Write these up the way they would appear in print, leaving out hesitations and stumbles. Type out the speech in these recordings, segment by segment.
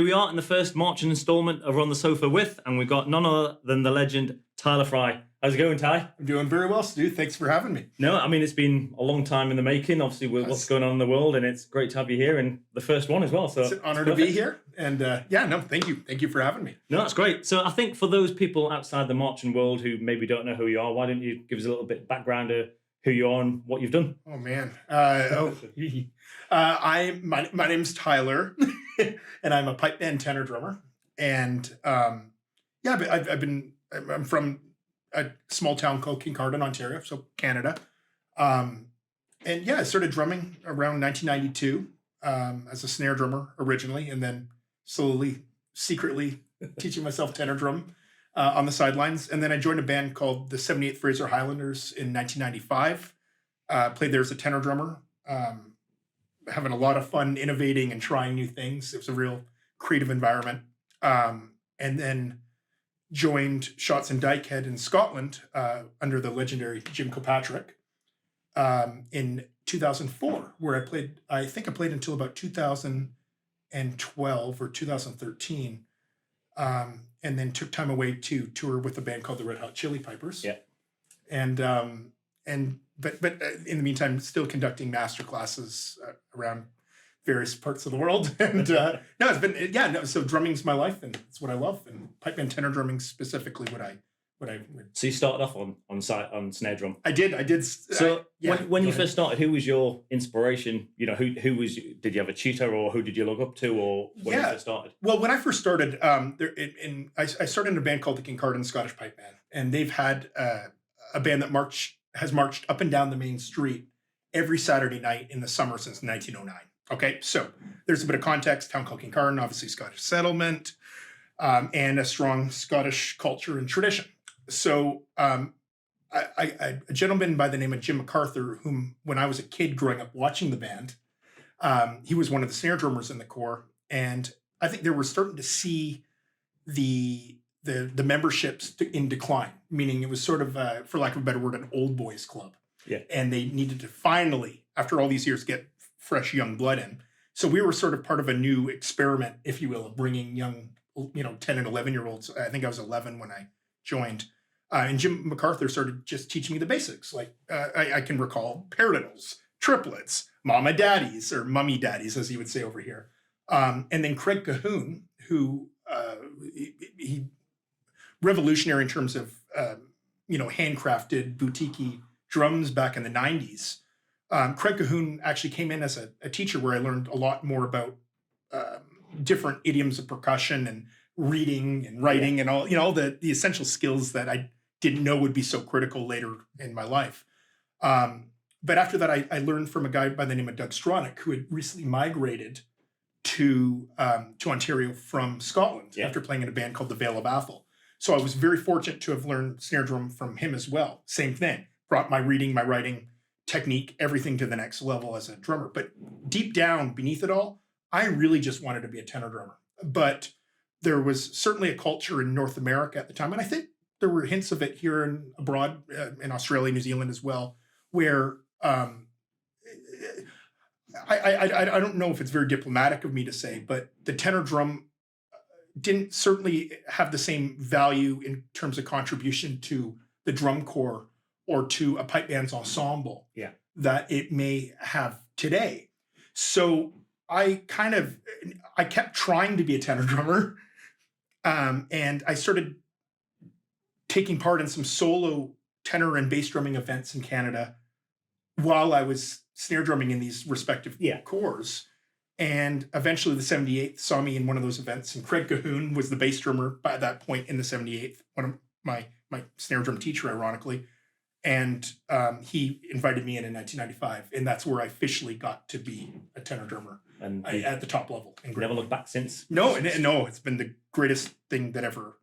Here we are in the first marching installment of On the Sofa With, and we've got none other than the legend Tyler Fry. How's it going, Ty? I'm doing very well, Stu. Thanks for having me. No, I mean, it's been a long time in the making, obviously, with what's going on in the world, and it's great to have you here, and the first one as well. So it's an honor to be here, and thank you. Thank you for having me. No, that's great. So I think for those people outside the marching world who maybe don't know who you are, why don't you give us a little bit of background of who you are and what you've done? Oh, man. My name's Tyler, and I'm a pipe band tenor drummer. And I'm from a small town called Kincardine, Ontario, so Canada. I started drumming around 1992 as a snare drummer originally, and then slowly, secretly teaching myself tenor drum on the sidelines. And then I joined a band called the 78th Fraser Highlanders in 1995. Played there as a tenor drummer, having a lot of fun innovating and trying new things. It was a real creative environment. And then joined Shots and Dykehead in Scotland under the legendary Jim Kilpatrick in 2004, where I think I played until about 2012 or 2013, and then took time away to tour with a band called the Red Hot Chili Pipers. Yeah. But in the meantime, still conducting master classes around various parts of the world. And so drumming's my life, and it's what I love. And pipe and tenor drumming specifically So you started off on snare drum. I did. So when you first started, who was your inspiration? You know, who was did you have a tutor, or who did you look up to, or when you first started? Well, when I first started, I started in a band called the Kincardine Scottish Pipe Band, and they've had a band that has marched up and down the main street every Saturday night in the summer since 1909. Okay, so there's a bit of context. Town called Kincardine, obviously Scottish settlement, and a strong Scottish culture and tradition. So a gentleman by the name of Jim MacArthur, whom when I was a kid growing up watching the band, he was one of the snare drummers in the corps, and I think they were starting to see the memberships in decline, meaning it was sort of, for lack of a better word, an old boys club. Yeah. And they needed to finally, after all these years, get fresh young blood in. So we were sort of part of a new experiment, if you will, of bringing young, 10 and 11-year-olds. I think I was 11 when I joined. And Jim MacArthur started just teaching me the basics. Like I can recall paradiddles, triplets, mama daddies, or mummy daddies, as he would say over here. And then Craig Cahoon, who he revolutionary in terms of handcrafted boutique drums back in the 90s. Craig Cahoon actually came in as a teacher, where I learned a lot more about different idioms of percussion and reading and writing and all the essential skills that I didn't know would be so critical later in my life. But after that, I learned from a guy by the name of Doug Stronach, who had recently migrated to Ontario from Scotland after playing in a band called the Vale of Athol. So I was very fortunate to have learned snare drum from him as well. Same thing, brought my reading, my writing technique, everything to the next level as a drummer. But deep down beneath it all, I really just wanted to be a tenor drummer. But there was certainly a culture in North America at the time, and I think there were hints of it here and abroad, in Australia, New Zealand as well, where I don't know if it's very diplomatic of me to say, but the tenor drum didn't certainly have the same value in terms of contribution to the drum corps or to a pipe band's ensemble that it may have today. So I kept trying to be a tenor drummer, and I started taking part in some solo tenor and bass drumming events in Canada while I was snare drumming in these respective corps. And eventually the 78th saw me in one of those events, and Craig Cahoon was the bass drummer by that point in the 78th, one of my snare drum teacher, ironically. And he invited me in 1995, and that's where I officially got to be a tenor drummer and at the top level. And never looked back since? No, it's been the greatest thing that ever,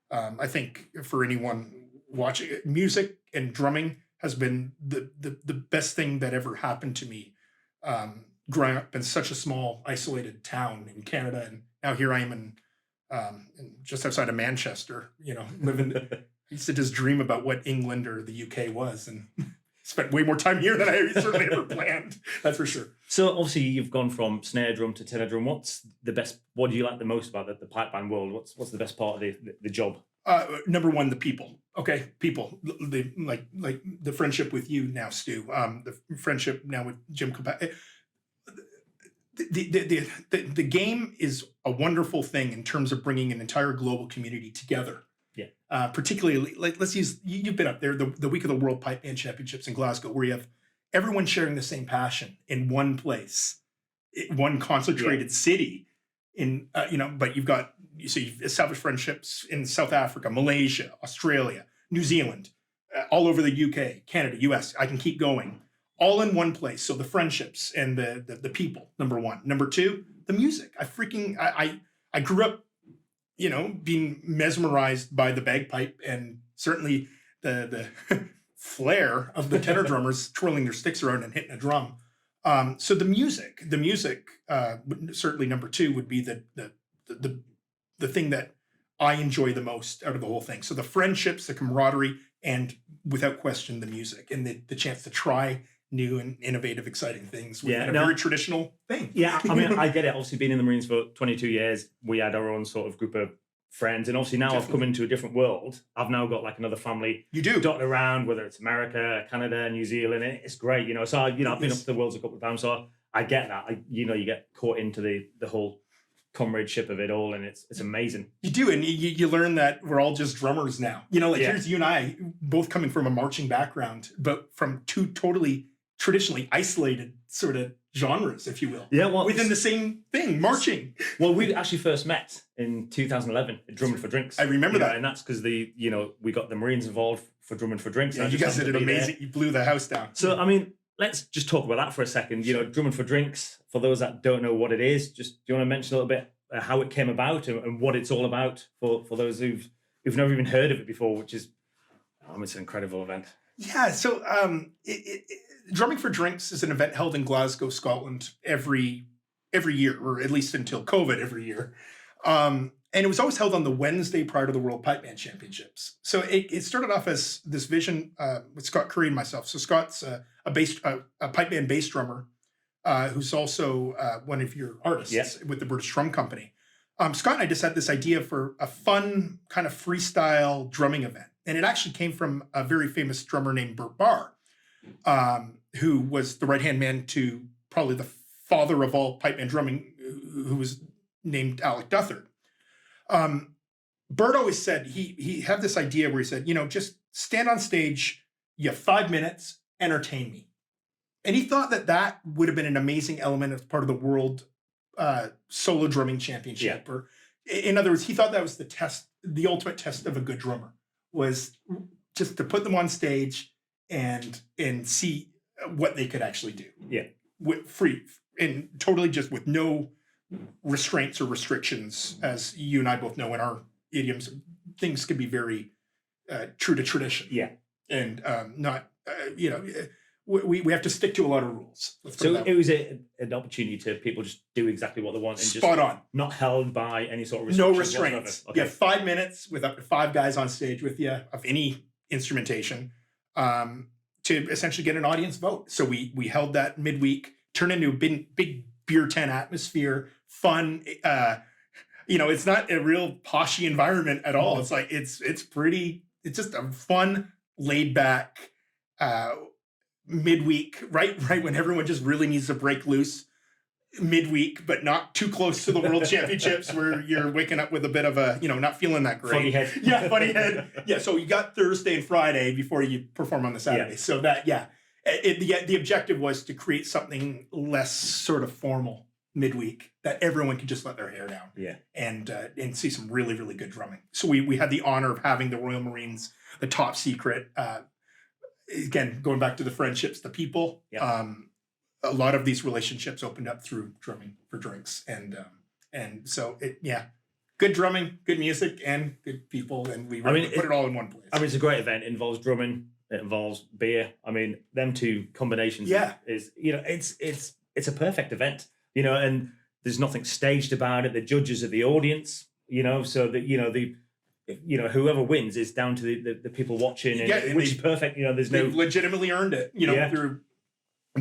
I think, for anyone watching. Music and drumming has been the best thing that ever happened to me. Growing up in such a small, isolated town in Canada, and now here I am in just outside of Manchester, living. I used to just dream about what England or the UK was, and spent way more time here than I certainly ever planned. That's for sure. So obviously you've gone from snare drum to tenor drum. What do you like the most about the pipe band world? What's the best part of the job? Number one, the people. Okay, people. Like the friendship with you now, Stu. The friendship now with Jim. The game is a wonderful thing in terms of bringing an entire global community together. Yeah. Particularly, like let's use you've been up there the week of the World Pipe Band Championships in Glasgow, where you have everyone sharing the same passion in one place, one concentrated city. But you've established friendships in South Africa, Malaysia, Australia, New Zealand, all over the UK, Canada, US. I can keep going, all in one place. So the friendships and the people. Number one. Number two, the music. I grew up, being mesmerized by the bagpipe and certainly the flair of the tenor drummers twirling their sticks around and hitting a drum. So the music, certainly number two would be the thing that I enjoy the most out of the whole thing. So the friendships, the camaraderie, and without question, the music and the chance to try new and innovative, exciting things within a very traditional thing. Yeah, I mean, I get it. Obviously, being in the Marines for 22 years, we had our own sort of group of friends, and obviously now I've come into a different world. I've now got like another family. You do dotted around, whether it's America, Canada, New Zealand. And it's great, So I've been up to the worlds a couple of times, so I get that. You get caught into the whole comradeship of it all, and it's amazing. You do, and you learn that we're all just drummers now. Here's you and I both coming from a marching background, but from two totally traditionally isolated sort of genres, if you will. Yeah, within the same thing, marching. Well, we actually first met in 2011 at Drumming for Drinks. I remember that, and that's because we got the Marines involved for Drumming for Drinks. Yeah, you guys did it amazing. You blew the house down. So I mean, let's just talk about that for a second. Drumming for Drinks. For those that don't know what it is, do you want to mention a little bit how it came about and what it's all about for those who've never even heard of it before, which is it's an incredible event. Yeah, so Drumming for Drinks is an event held in Glasgow, Scotland every year, or at least until COVID every year. And it was always held on the Wednesday prior to the World Pipe Band Championships. So it started off as this vision with Scott Curry and myself. So Scott's a pipe band bass drummer who's also one of your artists with the British Drum Company. Scott and I just had this idea for a fun kind of freestyle drumming event. And it actually came from a very famous drummer named Bert Barr, who was the right-hand man to probably the father of all pipe band drumming, who was named Alec Duthard. Bert always said, he had this idea where he said, just stand on stage, you have 5 minutes, entertain me. And he thought that would have been an amazing element as part of the World Solo Drumming Championship. Yeah. Or, in other words, he thought that was the ultimate test of a good drummer, was just to put them on stage and see what they could actually do. Yeah. Free and totally just with no restraints or restrictions, as you and I both know in our idioms, things can be very true to tradition. Yeah. And not, we have to stick to a lot of rules. So it was an opportunity to people just do exactly what they want. And Spot on. Not held by any sort of restrictions. No restraints. Okay. You have 5 minutes with up to 5 guys on stage with you of any instrumentation to essentially get an audience vote. So we held that midweek, turned into a big beer tent atmosphere, fun. It's not a real poshy environment at all. It's like it's just a fun, laid back midweek, right when everyone just really needs to break loose. Midweek, but not too close to the World Championships, where you're waking up with a bit of a, not feeling that great. Funny head. Yeah, funny head. Yeah, so you got Thursday and Friday before you perform on the Saturday. Yeah. So the objective was to create something less sort of formal midweek that everyone could just let their hair down. Yeah. And see some really, really good drumming. So we had the honor of having the Royal Marines, the top secret. Again, going back to the friendships, the people. Yeah. A lot of these relationships opened up through Drumming for Drinks, and so good drumming, good music, and good people, and we put it all in one place. It's a great event. It involves drumming, it involves beer. Them two combinations. Yeah. is it's a perfect event. And there's nothing staged about it. The judges are the audience. So that whoever wins is down to the people watching, which is perfect. There's they've legitimately earned it. Through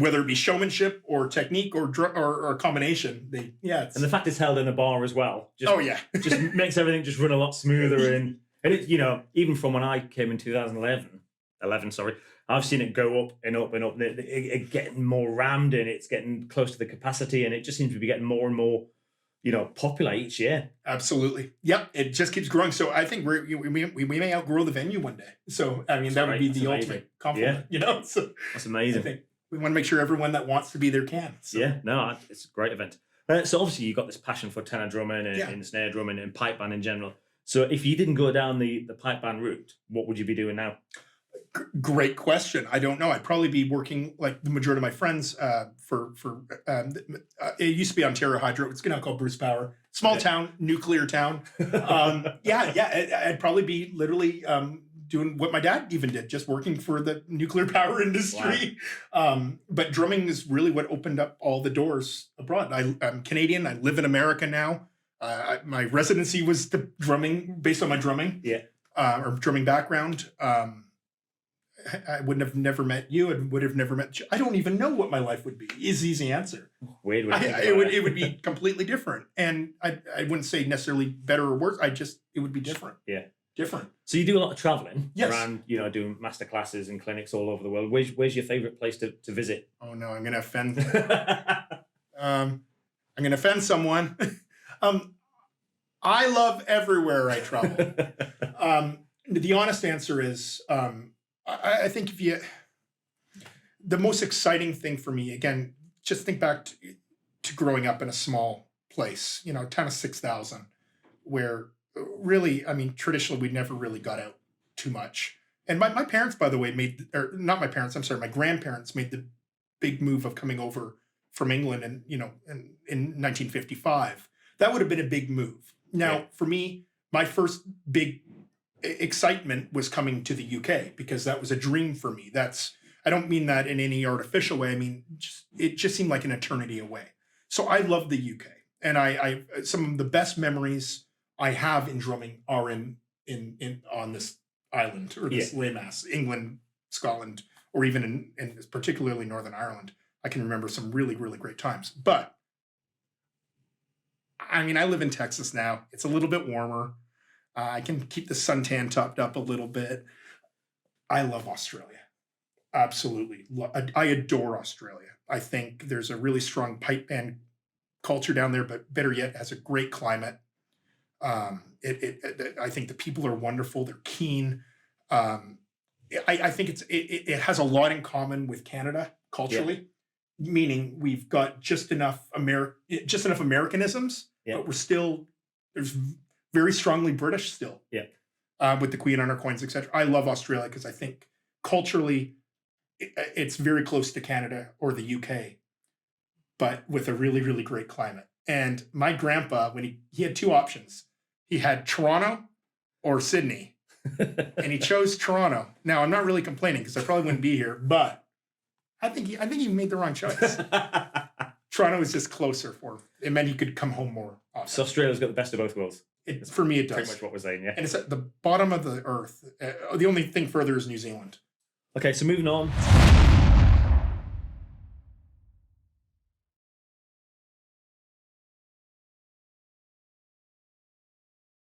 whether it be showmanship or technique or a combination. And the fact it's held in a bar as well. Just makes everything just run a lot smoother. And it, even from when I came in 2011, sorry, I've seen it go up and up and up. It getting more rammed in. It's getting close to the capacity, and it just seems to be getting more and more, popular each year. Absolutely. Yep. It just keeps growing. So I think we may outgrow the venue one day. So, I mean, that would be the ultimate compliment, So that's amazing. I think we want to make sure everyone that wants to be there can. So. Yeah, no, it's a great event. So obviously you've got this passion for tenor drumming and snare drumming and pipe band in general. So if you didn't go down the pipe band route, what would you be doing now? Great question. I don't know. I'd probably be working like the majority of my friends it used to be Ontario Hydro. It's now called Bruce Power. Small town, nuclear town. I'd probably be literally doing what my dad even did, just working for the nuclear power industry. Wow. But drumming is really what opened up all the doors abroad. I'm Canadian. I live in America now. My residency was the drumming, based on my drumming, or drumming background. I would have never met you and would have never met you. I don't even know what my life would be. Is the easy answer. Weird. It would be completely different. And I wouldn't say necessarily better or worse. It would be different. Yeah. Different. So you do a lot of traveling around, Yes. Doing master classes and clinics all over the world. Where's your favorite place to visit? Oh no, I'm going to offend. I'm going to offend someone. I love everywhere I travel. The honest answer is, I think the most exciting thing for me, again, just think back to growing up in a small place, town of 6,000, where really, I mean, traditionally we never really got out too much. And my parents, by the way, not my parents, I'm sorry, my grandparents made the big move of coming over from England in 1955. That would have been a big move. Now, for me, my first big excitement was coming to the UK because that was a dream for me. I don't mean that in any artificial way. I mean, it just seemed like an eternity away. So I love the UK, and I some of the best memories I have in drumming are in on this island or this landmass, England, Scotland, or even in particularly Northern Ireland. I can remember some really, really great times. But I mean, I live in Texas now. It's a little bit warmer. I can keep the suntan topped up a little bit. I love Australia. Absolutely. I adore Australia. I think there's a really strong pipe band culture down there, but better yet, it has a great climate. I think the people are wonderful. They're keen. I think it has a lot in common with Canada culturally, meaning we've got just enough Americanisms, but there's very strongly British still. With the Queen on our coins, etc. I love Australia because I think culturally it's very close to Canada or the UK, but with a really, really great climate. And my grandpa, when he had two options, he had Toronto or Sydney, and he chose Toronto. Now I'm not really complaining because I probably wouldn't be here, but I think he made the wrong choice. Toronto was just closer for him. It meant he could come home more often. So Australia's got the best of both worlds. For me, it does. Pretty much what we're saying, yeah. And it's at the bottom of the earth. The only thing further is New Zealand. Okay, so moving on.